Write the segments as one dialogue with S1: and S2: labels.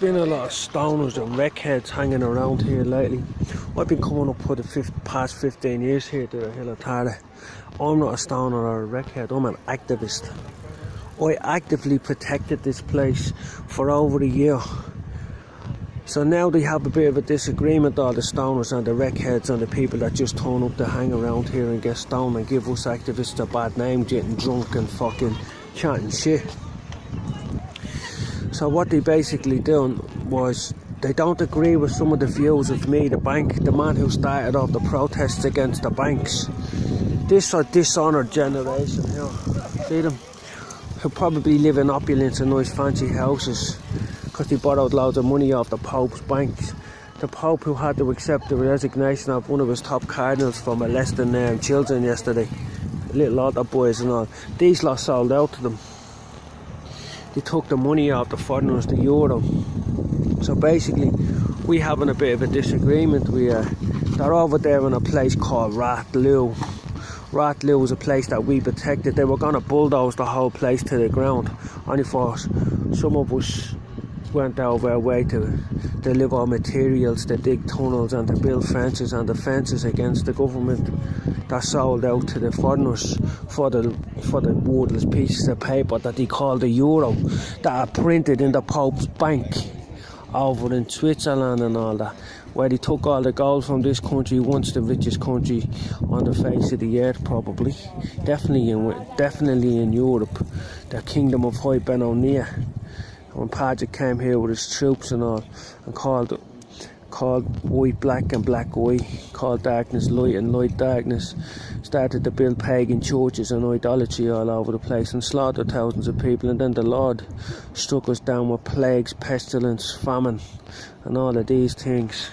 S1: Been a lot of stoners and wreckheads hanging around here lately. I've been coming up for the past 15 years here to the Hill of Tara. I'm not a stoner or a wreckhead, I'm an activist. I actively protected this place for over a year. So now they have a bit of a disagreement, all the stoners and the wreckheads and the people that just turn up to hang around here and get stoned and give us activists a bad name, getting drunk and fucking chatting shit. So what they basically done was, they don't agree with some of the views of me, the bank, the man who started off the protests against the banks. This dishonoured generation here, see them? Who probably live in opulence and nice fancy houses because they borrowed loads of money off the Pope's banks. The Pope who had to accept the resignation of one of his top cardinals for molesting children yesterday, little altar boys and all. These lot sold out to them. They took the money out the foreigners, the euro. So basically, we having a bit of a disagreement. They're over there in a place called Ratloo. Ratloo is a place that we protected. They were going to bulldoze the whole place to the ground. Only for some of us went out of our way to deliver materials, to dig tunnels and to build fences, and the fences against the government that sold out to the foreigners for the worthless pieces of paper that they call the euro, that are printed in the Pope's bank over in Switzerland and all that, where they took all the gold from this country, once the richest country on the face of the earth, probably, definitely in Europe, the Kingdom of High Benoni. When Paget came here with his troops and all, and called white black and black white, called darkness light and light darkness, started to build pagan churches and idolatry all over the place and slaughtered thousands of people. And then the Lord struck us down with plagues, pestilence, famine and all of these things.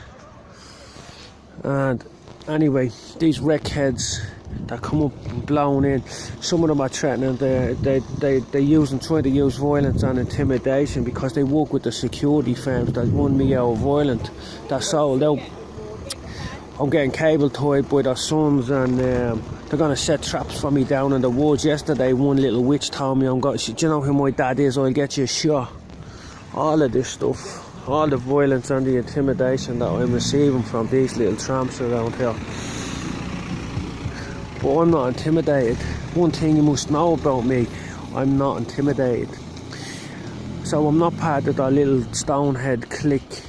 S1: And anyway, these wreckheads that come up and blown in, some of them are threatening. They're trying to use violence and intimidation because they work with the security firms that run me out of Ireland, that sold out. I'm getting cable tied by their sons, and they're going to set traps for me down in the woods. Yesterday one little witch told me, do you know who my dad is? I'll get you a shot. All of this stuff, all the violence and the intimidation that I'm receiving from these little tramps around here. But I'm not intimidated. One thing you must know about me, I'm not intimidated. So I'm not part of that little stonehead clique.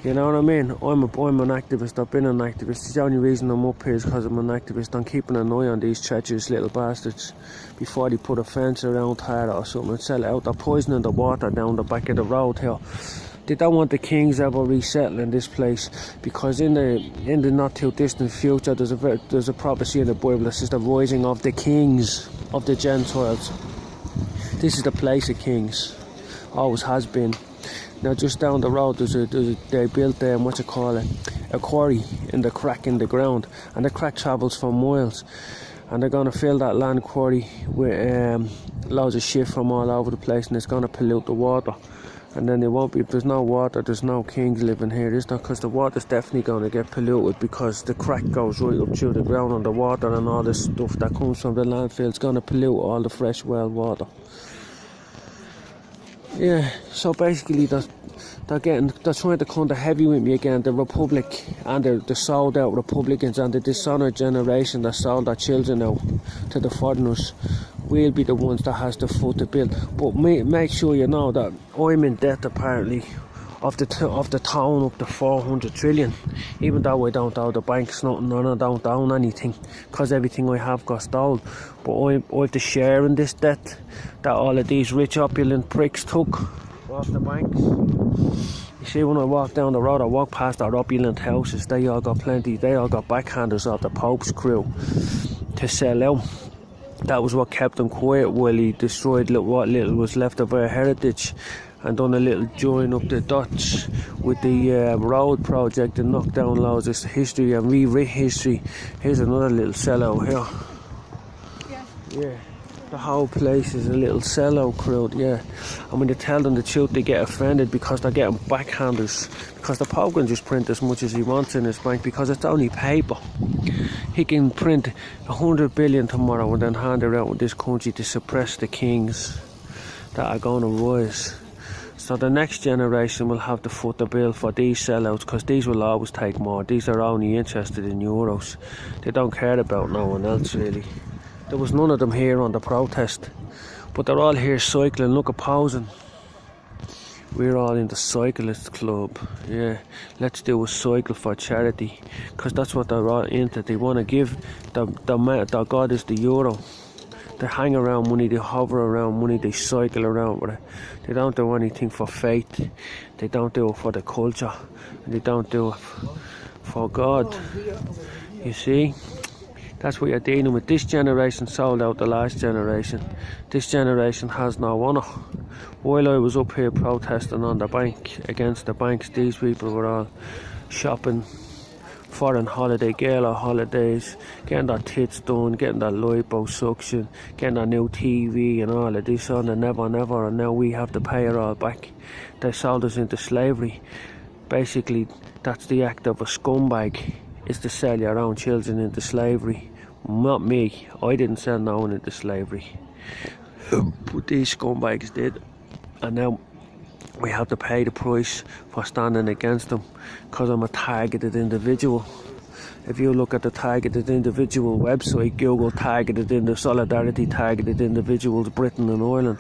S1: You know what I mean? I'm an activist. I've been an activist. The only reason I'm up here is because I'm an activist. I'm keeping an eye on these treacherous little bastards before they put a fence around Tara or something and sell it out. They're poisoning the water down the back of the road here. They don't want the kings ever resettling this place, because in the not too distant future there's a prophecy in the Bible that says the rising of the kings of the Gentiles. This is the place of kings, always has been. Now just down the road they built a quarry in the crack in the ground, and the crack travels for miles, and they're going to fill that land quarry with loads of shit from all over the place, and it's going to pollute the water. And then there won't be, if there's no water, there's no kings living here. It's not, because the water's definitely going to get polluted, because the crack goes right up through the ground, and the water and all the stuff that comes from the landfill is going to pollute all the fresh well water. Yeah, so basically they're trying to come to heavy with me again, the Republic and the sold out Republicans and the dishonoured generation that sold their children out to the foreigners. We'll be the ones that has the foot to build. But make sure you know that I'm in debt apparently of the town up to 400 trillion. Even though I don't owe the banks nothing, and I don't own anything, because everything I have got stolen. But I have to share in this debt that all of these rich opulent pricks took off the banks. You see, when I walk down the road, I walk past our opulent houses. They all got backhanders of the Pope's crew to sell out. That was what kept him quiet while he destroyed what little was left of our heritage, and done a little join up the Dutch with the road project and knocked down loads of history and rewrite history. Here's another little sellout here. Yeah, the whole place is a little sellout crowd, yeah. And when you tell them the truth, they get offended because they're getting backhanders. Because the Pope can just print as much as he wants in his bank, because it's only paper. He can print 100 billion tomorrow and then hand it out with this country to suppress the kings that are going to rise. So the next generation will have to foot the bill for these sellouts, because these will always take more. These are only interested in euros. They don't care about no one else really. There was none of them here on the protest, but they're all here cycling. Look at posing. We're all in the cyclist club. Yeah, let's do a cycle for charity, because that's what they're all into. They want to give the god is the euro. They hang around money, they hover around money, they cycle around with it. They don't do anything for faith. They don't do it for the culture. And they don't do it for God. You see? That's what you're dealing with. This generation sold out the last generation. This generation has no honour. While I was up here protesting on the bank, against the banks, these people were all shopping, foreign holiday, gala holidays, getting their tits done, getting their liposuction, getting their new TV and all of this on the never, and now we have to pay it all back. They sold us into slavery. Basically, that's the act of a scumbag, is to sell your own children into slavery. Not me, I didn't sell no one into slavery. But these scumbags did, and now we have to pay the price for standing against them, because I'm a targeted individual. If you look at the targeted individual website, Google Solidarity targeted individuals, Britain and Ireland,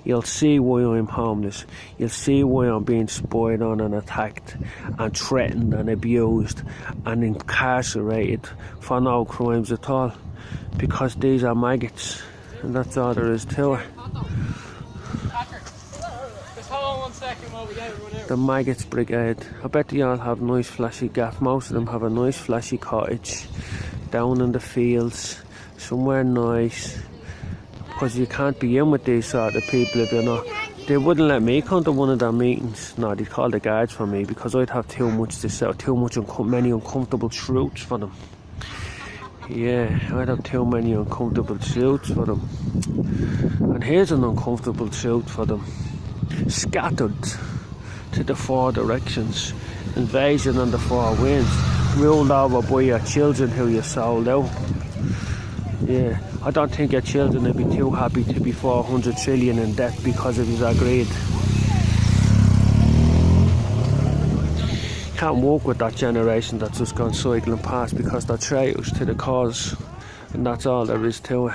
S1: you'll see why I'm homeless. You'll see why I'm being spied on and attacked and threatened and abused and incarcerated for no crimes at all, because these are maggots, and that's all there is to it. The maggots brigade. I bet they all have nice flashy gaff. Most of them have a nice flashy cottage down in the fields, somewhere nice, because you can't be in with these sort of people if you're not. They wouldn't let me come to one of their meetings. No, they'd call the guards for me, because I'd have too much to say, many uncomfortable truths for them. Yeah, I'd have too many uncomfortable truths for them. And here's an uncomfortable truth for them. Scattered to the four directions, invasion on the four winds, ruled over by your children who you sold out. Yeah, I don't think your children would be too happy to be 400 trillion in debt because of your greed. Can't walk with that generation that's just gone cycling past, because they're traitors to the cause, and that's all there is to it.